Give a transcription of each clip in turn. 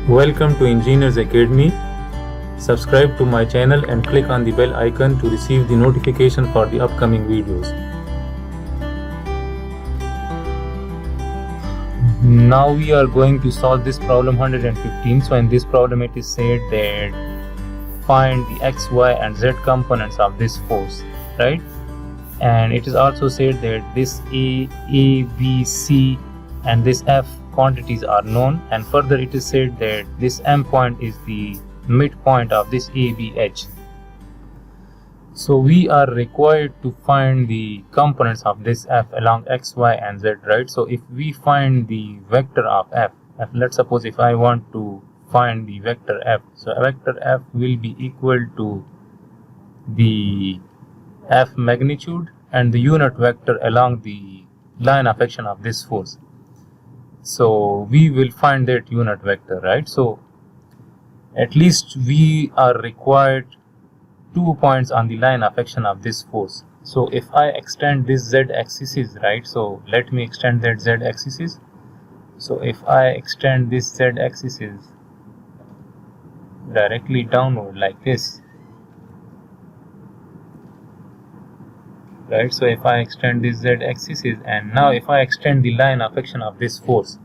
Welcome to Engineers Academy. Subscribe to my channel and click on the bell icon to receive the notification for the upcoming videos. Now we are going to solve this problem 115. So in this problem it is said that find the x, y and z components of this force, right? And it is also said that this A, B, C and this F quantities are known, and further it is said that this M point is the midpoint of this ABH. So we are required to find the components of this F along x, y and z, right? So if we find the vector of F, let's suppose if I want to find the vector F, so vector F will be equal to the F magnitude and the unit vector along the line of action of this force. So we will find that unit vector, right? So at least we are required 2 points on the line of action of this force. So if I extend this z axis, right? So let me extend that z axis. So if I extend this z axis directly downward like this, right? So if I extend this z axis, and now if I extend the line of action of this force,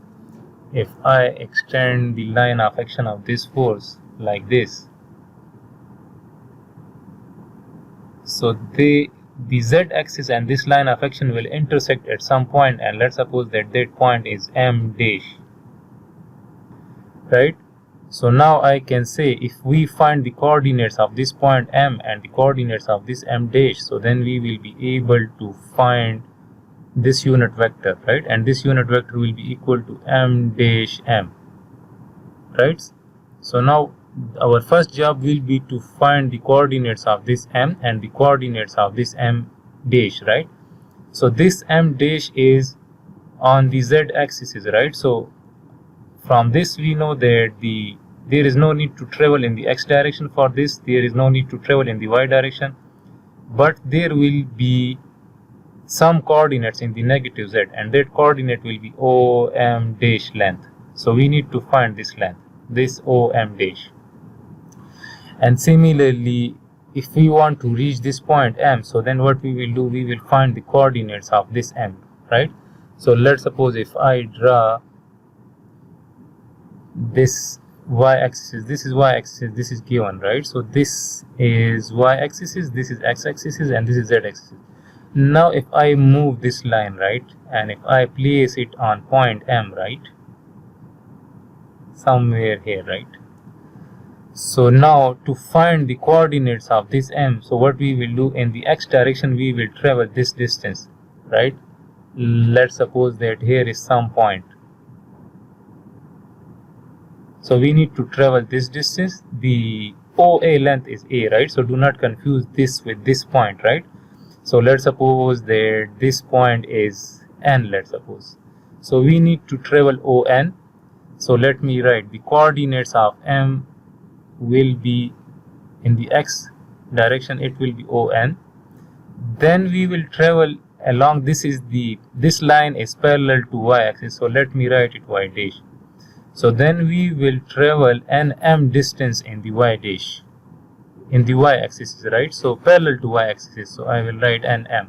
if I extend the line of action of this force like this, so the z axis and this line of action will intersect at some point, and let's suppose that that point is M dash, right? So now I can say if we find the coordinates of this point M and the coordinates of this M dash, so then we will be able to find this unit vector, right? And this unit vector will be equal to M dash M, right? So now our first job will be to find the coordinates of this M and the coordinates of this M dash, right? So this M dash is on the Z axis, right? So from this we know that there is no need to travel in the x direction for this, there is no need to travel in the y direction, but there will be some coordinates in the negative z, and that coordinate will be OM dash length. So we need to find this length, this OM dash. And similarly, if we want to reach this point M, so then what we will do, we will find the coordinates of this M, right? So let's suppose if I draw this y-axis, this is y-axis, this is given, right? So this is y-axis, this is x-axis, and this is z-axis. Now if I move this line, right, and if I place it on point M, right, somewhere here, right? So now to find the coordinates of this M, so what we will do, in the x direction we will travel this distance, right? Let's suppose that here is some point, so we need to travel this distance. The OA length is A, right? So do not confuse this with this point, right? So let's suppose that this point is N, let's suppose. So we need to travel ON. So let me write the coordinates of M will be in the x direction, it will be ON. Then we will travel along, this line is parallel to y axis, so let me write it y dash. So then we will travel NM distance in the y dash, in the y axis, right? So parallel to y axis, so I will write NM.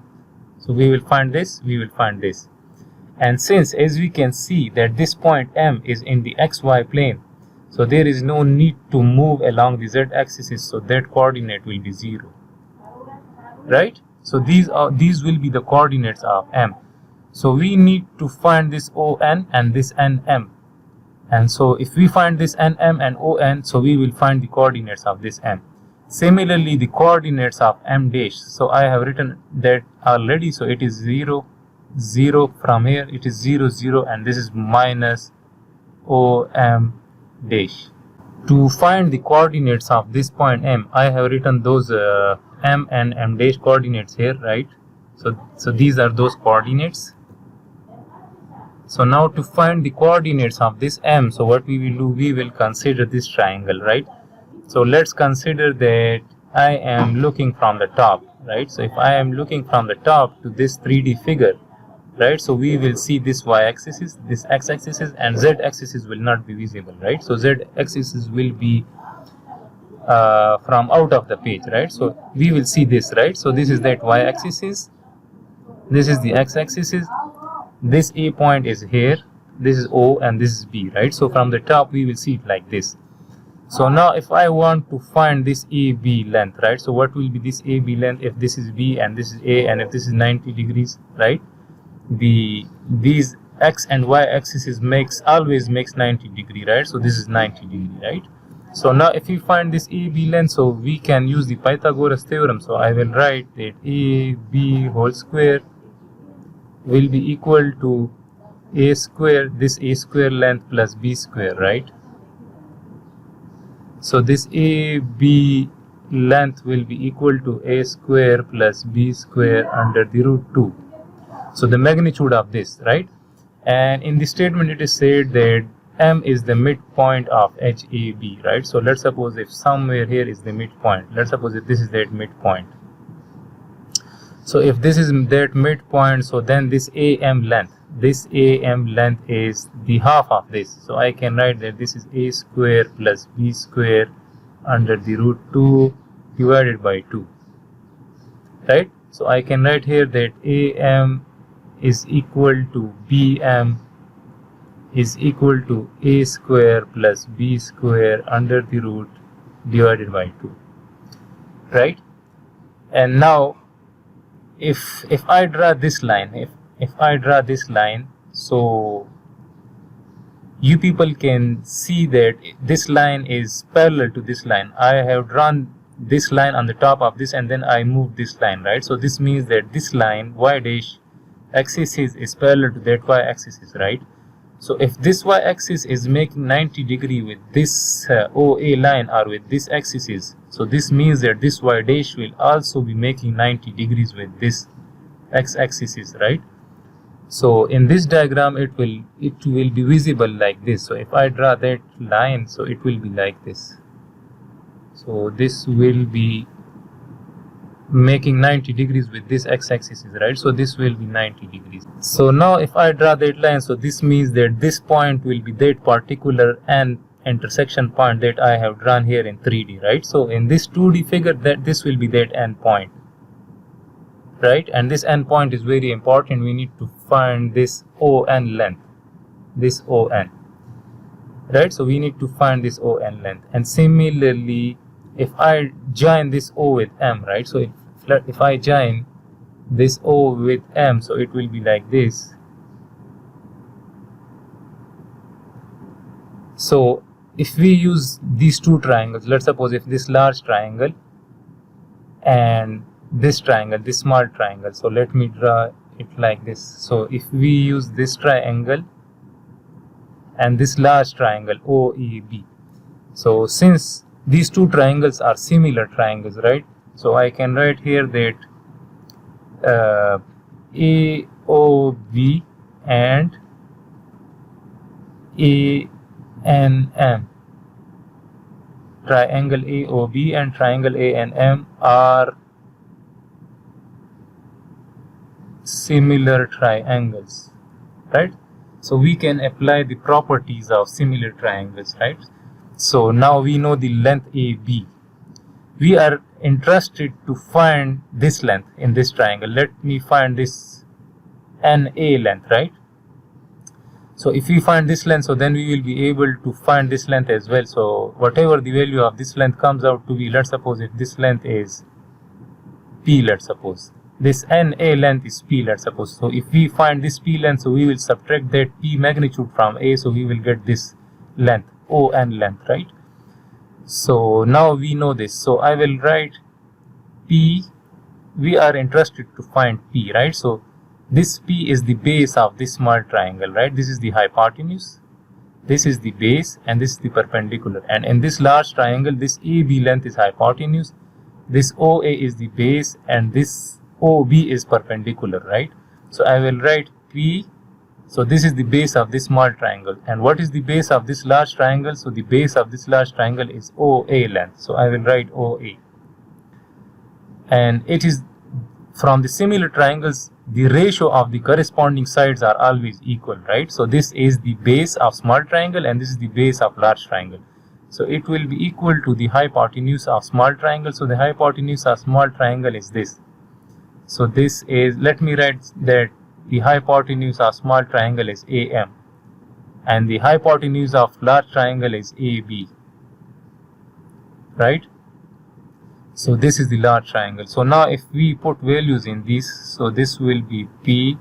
So we will find this, we will find this. And since, as we can see, that this point M is in the xy plane, so there is no need to move along the z axis, so that coordinate will be 0, right? So these will be the coordinates of M. So we need to find this ON and this NM. And so if we find this NM and ON, so we will find the coordinates of this M. Similarly, the coordinates of M dash, so I have written that already, so it is 0, 0, from here it is 0, 0, and this is minus OM dash. To find the coordinates of this point M, I have written those M and M dash coordinates here, right? So these are those coordinates. So now to find the coordinates of this M, so what we will do, we will consider this triangle, right? So let's consider that I am looking from the top, right? So if I am looking from the top to this 3D figure, right? So we will see this y-axis, this x-axis, and z-axis will not be visible, right? So z-axis will be from out of the page, right? So we will see this, right? So this is that y-axis, this is the x-axis, this A point is here, this is O, and this is B, right? So from the top we will see it like this. So now if I want to find this AB length, right? So what will be this AB length if this is B and this is A and if this is 90 degrees, right? These x and y axis always makes 90 degree, right? So this is 90 degree, right? So now if we find this AB length, so we can use the Pythagoras theorem. So I will write that AB whole square will be equal to A square, this A square length plus B square, right? So this AB length will be equal to A square plus B square under the root 2. So the magnitude of this, right? And in the statement it is said that M is the midpoint of HAB, right? So let's suppose if somewhere here is the midpoint, let's suppose if this is that midpoint. So if this is that midpoint, so then this AM length is the half of this. So I can write that this is A square plus B square under the root 2 divided by 2, right? So I can write here that AM is equal to BM is equal to A square plus B square under the root divided by 2, right? And now if I draw this line, if I draw this line, so you people can see that this line is parallel to this line. I have drawn this line on the top of this and then I move this line, right? So this means that this line y dash axis is parallel to that y axis, right? So if this y axis is making 90 degree with this OA line or with this axis, so this means that this y dash will also be making 90 degrees with this x axis, right? So in this diagram it will be visible like this. So if I draw that line, so it will be like this. So this will be making 90 degrees with this x-axis, right? So this will be 90 degrees. So now if I draw that line, so this means that this point will be that particular and intersection point that I have drawn here in 3D, right? So in this 2D figure, that this will be that end point, right? And this end point is very important. We need to find this ON length, this ON, right? So we need to find this ON length. And similarly, if I join this O with M, right? So if I join this O with M, so it will be like this. So if we use these two triangles, let's suppose if this large triangle and this triangle, this small triangle, so let me draw it like this. So if we use this triangle and this large triangle OEB, so since these two triangles are similar triangles, right? So I can write here that AOB and ANM, triangle AOB and triangle ANM are similar triangles, right? So we can apply the properties of similar triangles, right? So now we know the length AB. We are interested to find this length in this triangle. Let me find this NA length, right? So if we find this length, so then we will be able to find this length as well. So whatever the value of this length comes out to be, let's suppose if this length is P, let's suppose this NA length is P, let's suppose. So if we find this P length, so we will subtract that P magnitude from A, so we will get this length, ON length, right? So now we know this. So I will write P. We are interested to find P, right? So this P is the base of this small triangle, right? This is the hypotenuse, this is the base, and this is the perpendicular. And in this large triangle, this AB length is hypotenuse, this OA is the base, and this OB is perpendicular, right? So I will write P. So this is the base of this small triangle. And what is the base of this large triangle? So the base of this large triangle is OA length. So I will write OA. And it is from the similar triangles, the ratio of the corresponding sides are always equal, right? So this is the base of small triangle and this is the base of large triangle. So it will be equal to the hypotenuse of small triangle. So the hypotenuse of small triangle is this. So this is, let me write that the hypotenuse of small triangle is AM and the hypotenuse of large triangle is AB, right? So this is the large triangle. So now if we put values in this, so this will be P,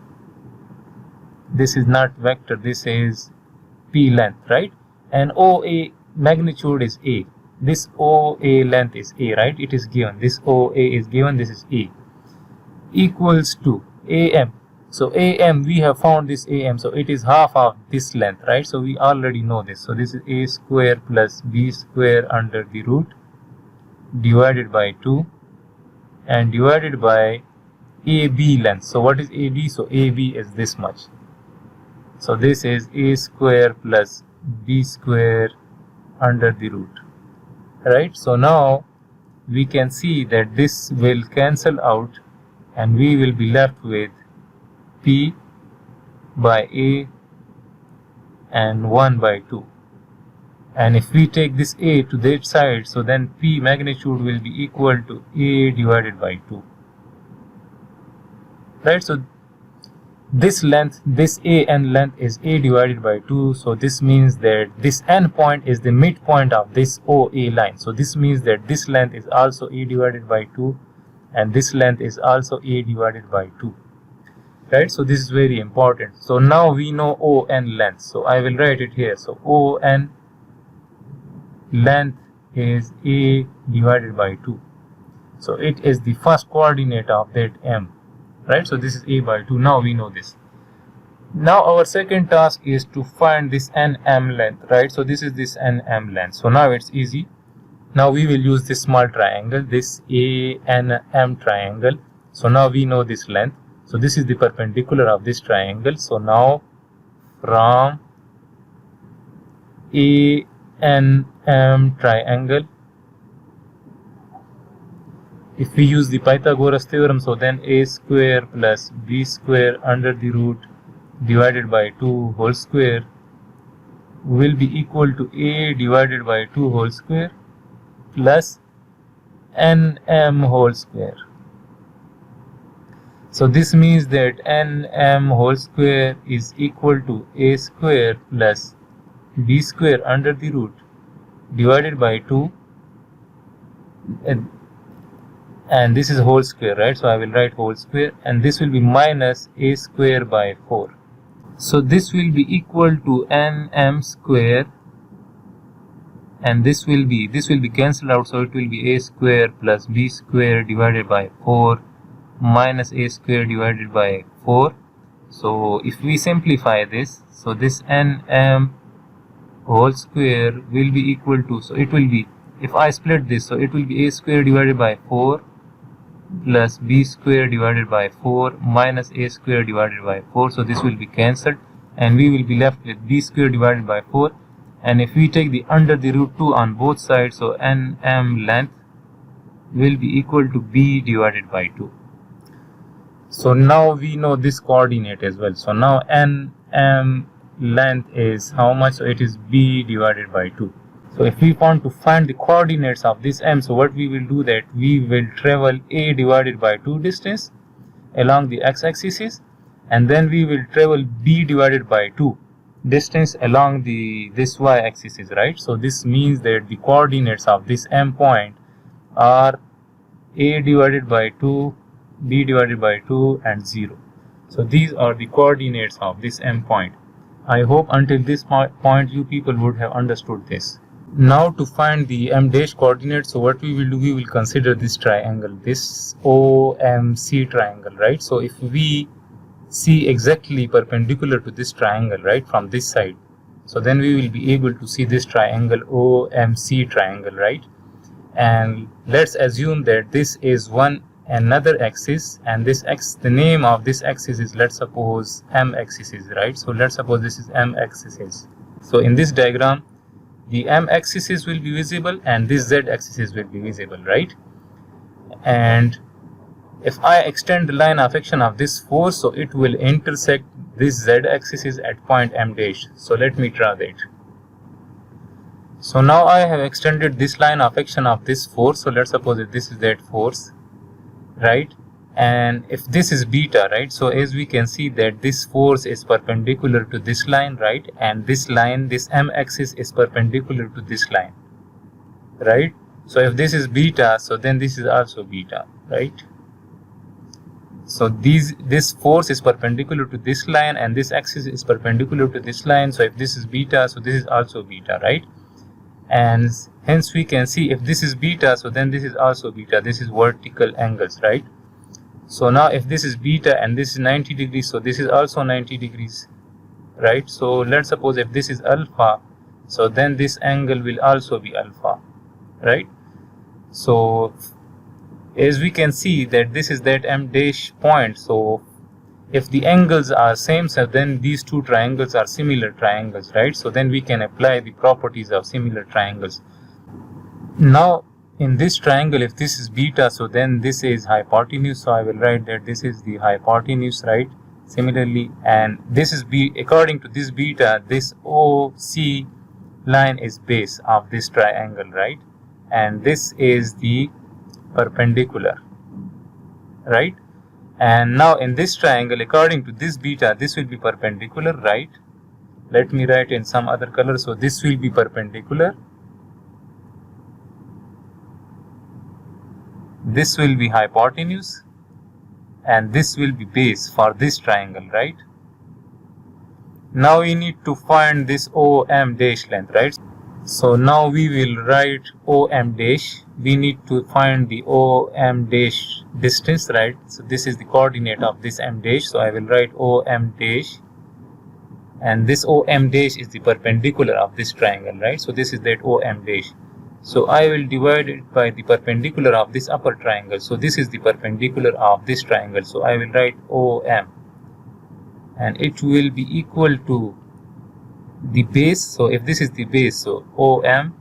this is not vector, this is P length, right? And OA magnitude is A, this OA length is A, right? It is given, this OA is given, this is A, equals to AM. So AM, we have found this AM, so it is half of this length, right? So we already know this. So this is A square plus B square under the root divided by 2 and divided by AB length. So what is AB? So AB is this much. So this is A square plus B square under the root, right? So now we can see that this will cancel out and we will be left with P by A and 1 by 2. And if we take this A to that side, so then P magnitude will be equal to A divided by 2, right? So this length, this AN length is A divided by 2. So this means that this N point is the midpoint of this OA line. So this means that this length is also A divided by 2 and this length is also A divided by 2, right? So this is very important. So now we know ON length. So I will write it here. So ON length is A divided by 2. So it is the first coordinate of that M, right? So this is A by 2. Now we know this. Now our second task is to find this NM length, right? So this is this NM length. So now it's easy. Now we will use this small triangle, this ANM triangle. So now we know this length. So this is the perpendicular of this triangle. So now from ANM triangle, if we use the Pythagoras theorem, so then A square plus B square under the root divided by 2 whole square will be equal to A divided by 2 whole square plus NM whole square. So this means that NM whole square is equal to A square plus B square under the root divided by 2 and this is whole square, right? So I will write whole square and this will be minus A square by 4. So this will be equal to NM square and this will be cancelled out, so it will be A square plus B square divided by 4 minus A square divided by 4. So if we simplify this, so this NM whole square will be equal to, so it will be, if I split this, so it will be A square divided by 4 plus B square divided by 4 minus A square divided by 4. So this will be cancelled and we will be left with B square divided by 4. And if we take the under the root 2 on both sides, so NM length will be equal to B divided by 2. So now we know this coordinate as well. So now NM length is how much? So it is B divided by 2. So if we want to find the coordinates of this M, so what we will do that we will travel A divided by 2 distance along the x-axis and then we will travel B divided by 2 distance along this y-axis, right? So this means that the coordinates of this M point are A divided by 2, B divided by 2 and 0. So these are the coordinates of this M point. I hope until this point you people would have understood this. Now to find the M dash coordinates, so what we will do, we will consider this triangle, this OMC triangle, right? So if we see exactly perpendicular to this triangle, right, from this side, so then we will be able to see this triangle OMC triangle, right? And let's assume that this is another axis and this x, the name of this axis is, let's suppose, M axis, right? So let's suppose this is M axis. So in this diagram the M axis will be visible and this Z axis will be visible, right? And if I extend the line of action of this force, so it will intersect this z-axis is at point m dash. So let me draw that. So now I have extended this line of action of this force. So let's suppose that this is that force, right? And if this is beta, right? So as we can see that this force is perpendicular to this line, right? And this line, this m-axis is perpendicular to this line, right? So if this is beta, so then this is also beta, right? So this force is perpendicular to this line and this axis is perpendicular to this line. So if this is beta, so this is also beta, right? And hence we can see if this is beta, so then this is also beta. This is vertical angles, right? So now if this is beta and this is 90 degrees, so this is also 90 degrees, right? So let's suppose if this is alpha, so then this angle will also be alpha, right? So as we can see that this is that m dash point, so if the angles are same, so then these two triangles are similar triangles, right? So then we can apply the properties of similar triangles. Now in this triangle, if this is beta, so then this is hypotenuse, so I will write that this is the hypotenuse, right? Similarly, and this is according to this beta, this OC line is base of this triangle, right? And this is the perpendicular, right? And now in this triangle, according to this beta, this will be perpendicular, right? Let me write in some other color. So this will be perpendicular, this will be hypotenuse, and this will be base for this triangle, right? Now we need to find this OM dash length, right? So now we will write OM dash. We need to find the OM dash distance, right? So this is the coordinate of this M dash. So I will write OM dash, and this OM dash is the perpendicular of this triangle, right? So this is that OM dash. So I will divide it by the perpendicular of this upper triangle. So this is the perpendicular of this triangle. So I will write OM, and it will be equal to the base. So if this is the base, so OM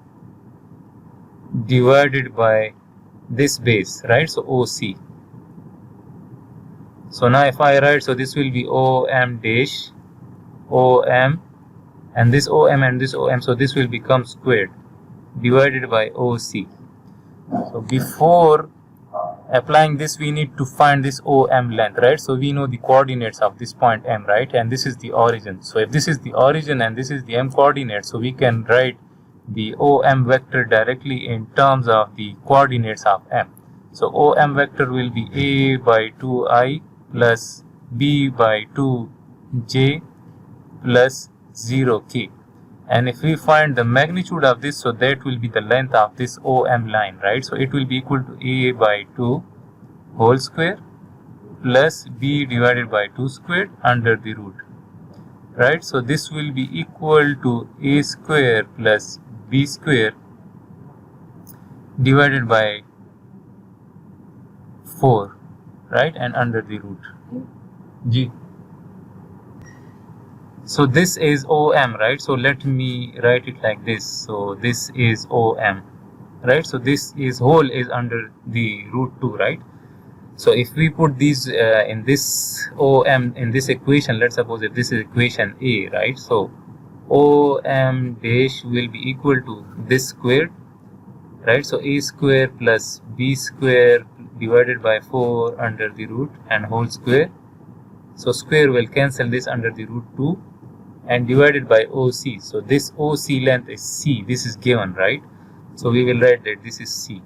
divided by this base, right? So OC. So now if I write, so this will be OM dash, OM, and this OM and this OM, so this will become squared divided by OC. So before applying this, we need to find this OM length, right? So we know the coordinates of this point M, right? And this is the origin. So if this is the origin and this is the M coordinate, so we can write the OM vector directly in terms of the coordinates of M. So OM vector will be A by 2I plus B by 2J plus 0K. And if we find the magnitude of this, so that will be the length of this OM line, right? So it will be equal to A by 2 whole square plus B divided by 2 squared under the root, right? So this will be equal to A square plus B square divided by 4, right? And under the root G. So this is OM, right? So let me write it like this. So this is OM, right? So this is whole is under the root 2, right? So if we put these in this OM in this equation, let's suppose if this is equation A, right? So OM dash will be equal to this squared, right? So A square plus B square divided by 4 under the root and whole square. So square will cancel this under the root 2 and divided by OC. So this OC length is C. This is given, right? So we will write that this is C.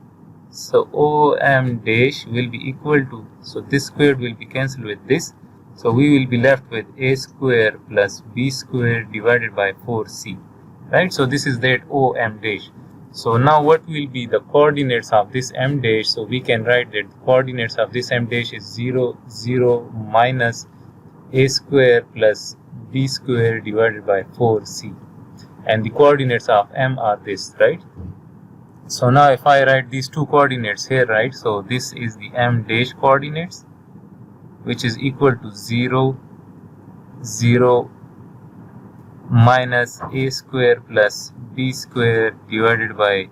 So OM dash will be equal to, so this squared will be cancelled with this. So we will be left with A square plus B square divided by 4C, right? So this is that OM dash. So now what will be the coordinates of this M dash? So we can write that the coordinates of this M dash is 0, 0, minus A square plus B square divided by 4C, and the coordinates of M are this, right? So now if I write these two coordinates here, right? So this is the M dash coordinates, which is equal to 0, 0, minus A square plus B square divided by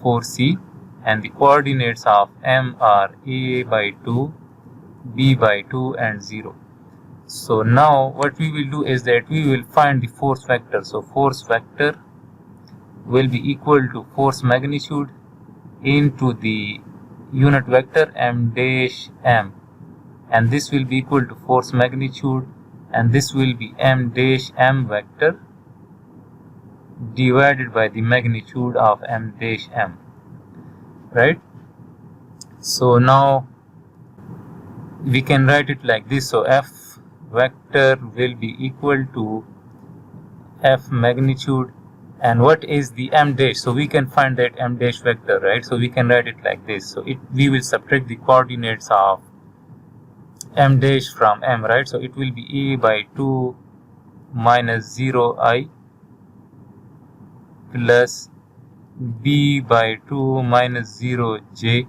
4C, and the coordinates of M are a by 2, b by 2 and 0. So now what we will do is that we will find the force vector. So force vector will be equal to force magnitude into the unit vector m dash m, and this will be equal to force magnitude, and this will be m dash m vector divided by the magnitude of m dash m, right? So now we can write it like this. So f vector will be equal to f magnitude, and what is the m dash? So we can find that m dash vector, right? So we can write it like this. So we will subtract the coordinates of m dash from m, right? So it will be a by 2 minus 0I plus b by 2 minus 0j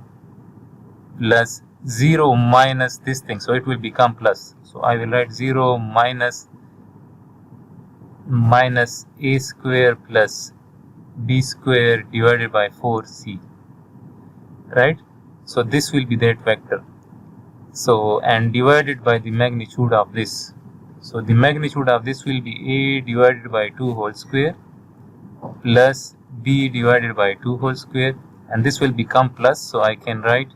plus 0 minus this thing, so it will become plus. So I will write 0 minus a square plus b square divided by 4c, right? So this will be that vector. So and divided by the magnitude of this. So the magnitude of this will be a divided by 2 whole square plus b divided by 2 whole square, and this will become plus. So I can write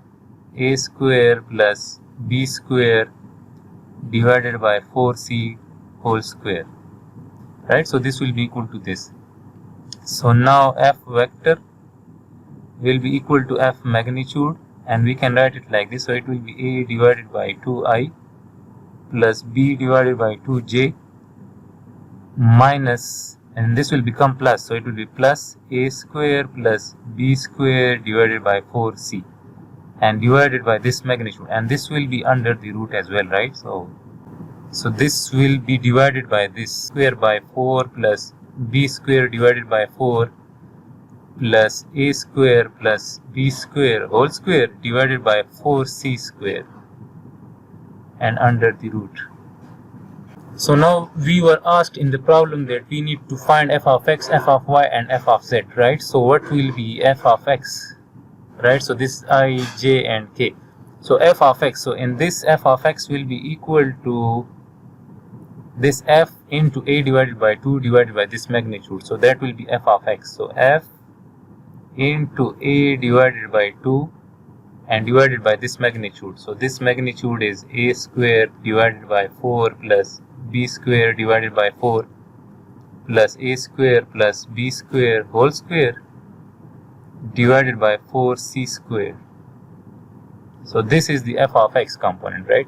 a square plus b square divided by 4c whole square, right? So this will be equal to this. So now f vector will be equal to f magnitude, and we can write it like this. So it will be a divided by 2I plus b divided by 2j minus, and this will become plus. So it will be plus a square plus b square divided by 4c and divided by this magnitude, and this will be under the root as well, right? So this will be divided by this square by 4 plus b square divided by 4 plus a square plus b square whole square divided by 4c square and under the root. So now we were asked in the problem that we need to find f of x, f of y and f of z, right? So what will be f of x, right? So this I, j and k. So f of x, so in this f of x will be equal to this f into a divided by 2 divided by this magnitude. So that will be f of x. So f into a divided by 2 and divided by this magnitude. So this magnitude is a square divided by 4 plus b square divided by 4 plus a square plus b square whole square divided by 4c square. So this is the f of x component, right?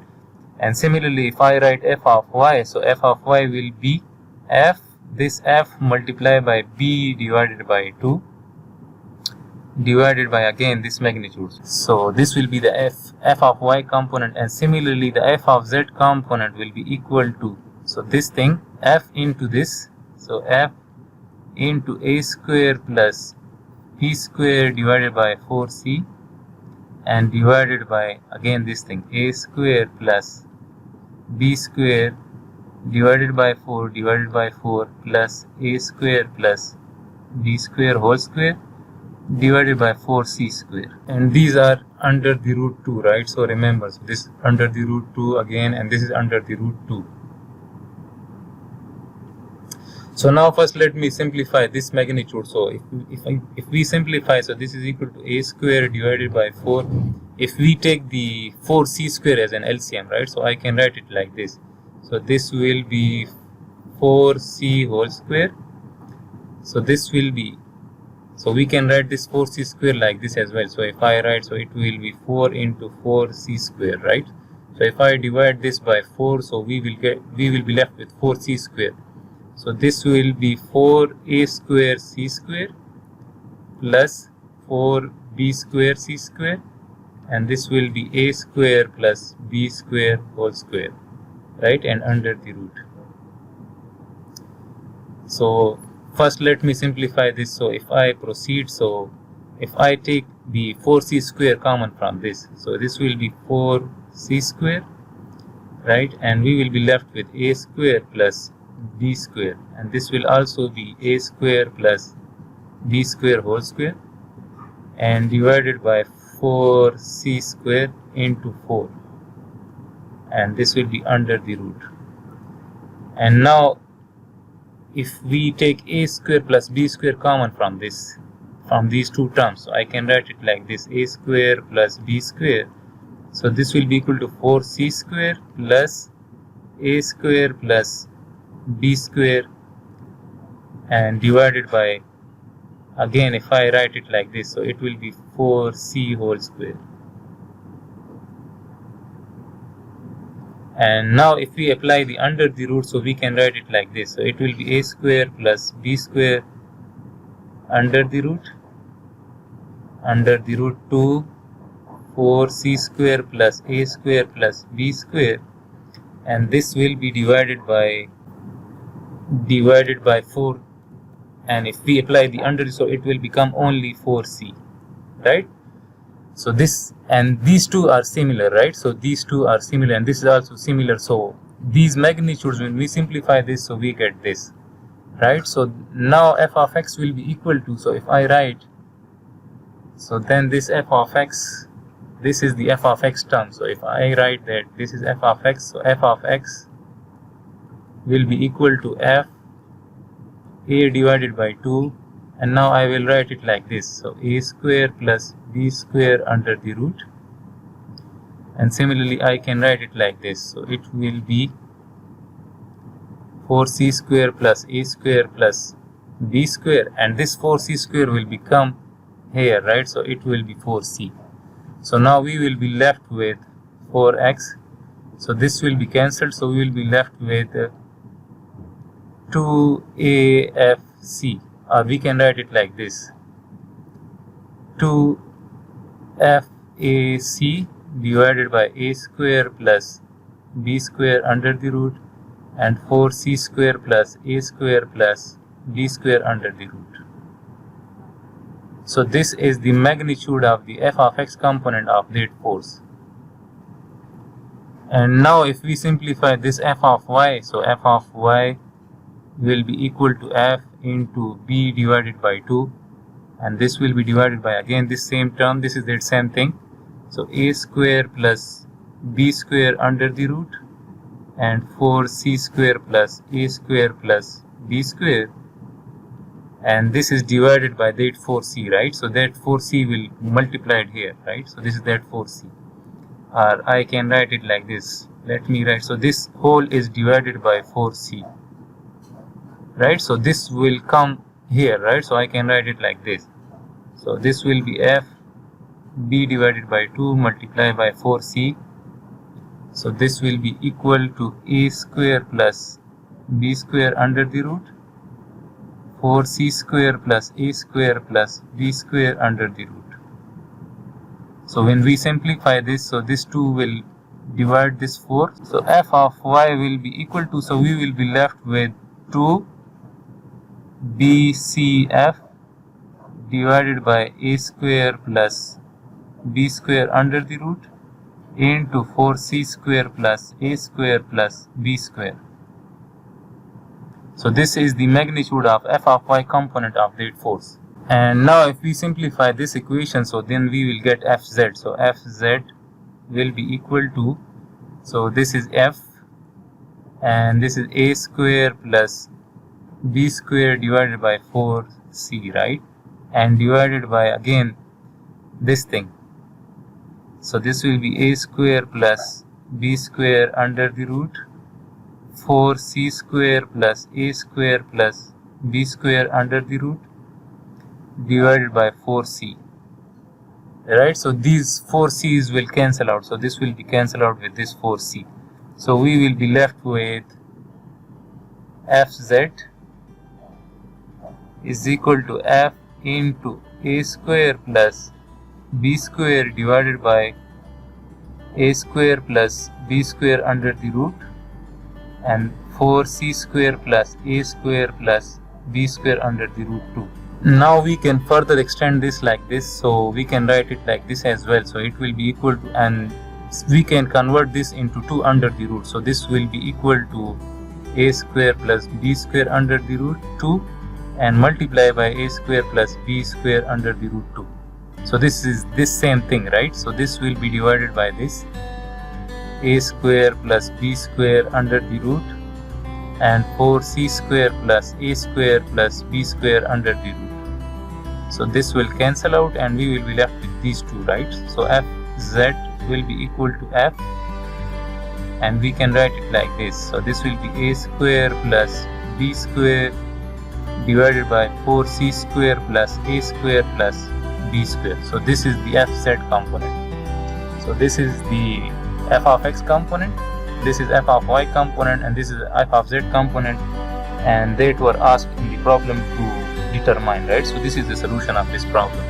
And similarly, if I write f of y, so f of y will be f, this f multiplied by b divided by 2 divided by again this magnitude. So this will be the f of y component, and similarly the f of z component will be equal to, so this thing f into this, so f into a square plus b square divided by 4c and divided by again this thing a square plus b square divided by 4 divided by 4 plus a square plus b square whole square divided by 4c square, and these are under the root 2, right? So remember, so this under the root 2 again, and this is under the root 2. So now first let me simplify this magnitude. So if we simplify, so this is equal to a square divided by 4. If we take the 4c square as an LCM, right? So I can write it like this. So this will be 4c whole square. So this will be, so we can write this 4c square like this as well. So if I write, so it will be 4 into 4c square, right? So if I divide this by 4, so we will be left with 4c square. So this will be 4a square c square plus 4b square c square, and this will be a square plus b square whole square, right? And under the root. So first let me simplify this. So if I proceed, so if I take the 4c square common from this, so this will be 4c square, right? And we will be left with a square plus b square, and this will also be a square plus b square whole square and divided by 4c square into 4, and this will be under the root. And now if we take a square plus b square common from these two terms, so I can write it like this: a square plus b square. So this will be equal to 4c square plus a square plus b square, and divided by, again if I write it like this, so it will be 4c whole square. And now if we apply the under the root, so we can write it like this: so it will be a square plus b square under the root 2 4c square plus a square plus b square, and this will be divided by 4, and if we apply the under, so it will become only 4c, right? So this and these two are similar, right? So these two are similar, and this is also similar. So these magnitudes, when we simplify this, so we get this, right? So now f of x will be equal to, so if I write, so then this f of x, this is the f of x term. So if I write that this is f of x, so f of x will be equal to f a divided by 2, and now I will write it like this: so a square plus b square under the root, and similarly I can write it like this: so it will be 4c square plus a square plus b square, and this 4c square will become here, right? So it will be 4c. So now we will be left with 4x, so this will be cancelled, so we will be left with 2afc, or we can write it like this: 2fac divided by a square plus b square under the root, and 4c square plus a square plus b square under the root. So this is the magnitude of the f of x component of that force. And now if we simplify this f of y, so f of y will be equal to f into b divided by 2, and this will be divided by, again, this same term, this is that same thing. So a square plus b square under the root, and 4c square plus a square plus b square, and this is divided by that 4c, right? So that 4c will multiply it here, right? So this is that 4c, or I can write it like this. Let me write, so this whole is divided by 4c, right? So this will come here, right? So I can write it like this: so this will be f b divided by 2 multiplied by 4c, so this will be equal to a square plus b square under the root, 4c square plus a square plus b square under the root. So when we simplify this, so this 2 will divide this 4, so f of y will be equal to, so we will be left with 2 bcf divided by a square plus b square under the root into 4c square plus a square plus b square. So this is the magnitude of f of y component of that force. And now if we simplify this equation, so then we will get fz. So fz will be equal to, so this is f, and this is a square plus b square divided by 4c, right? And divided by, again, this thing. So this will be a square plus b square under the root, 4c square plus a square plus b square under the root, divided by 4c, right? So these 4c's will cancel out, so this will be cancelled out with this 4c. So we will be left with fz is equal to f into a square plus b square divided by a square plus b square under the root, and 4c square plus a square plus b square under the root 2. Now we can further extend this like this, so we can write it like this as well. So it will be equal to, and we can convert this into 2 under the root. So this will be equal to a square plus b square under the root 2 and multiply by a square plus b square under the root 2. So this is this same thing, right? So this will be divided by this a square plus b square under the root, and 4c square plus a square plus b square under the root. So this will cancel out and we will be left with these two, right? So fz will be equal to f, and we can write it like this. So this will be a square plus b square divided by 4c square plus a square plus b square. So this is the fz component. So this is the f of x component, this is f of y component, and this is f of z component, and that were asked in the problem to determine, right? So this is the solution of this problem.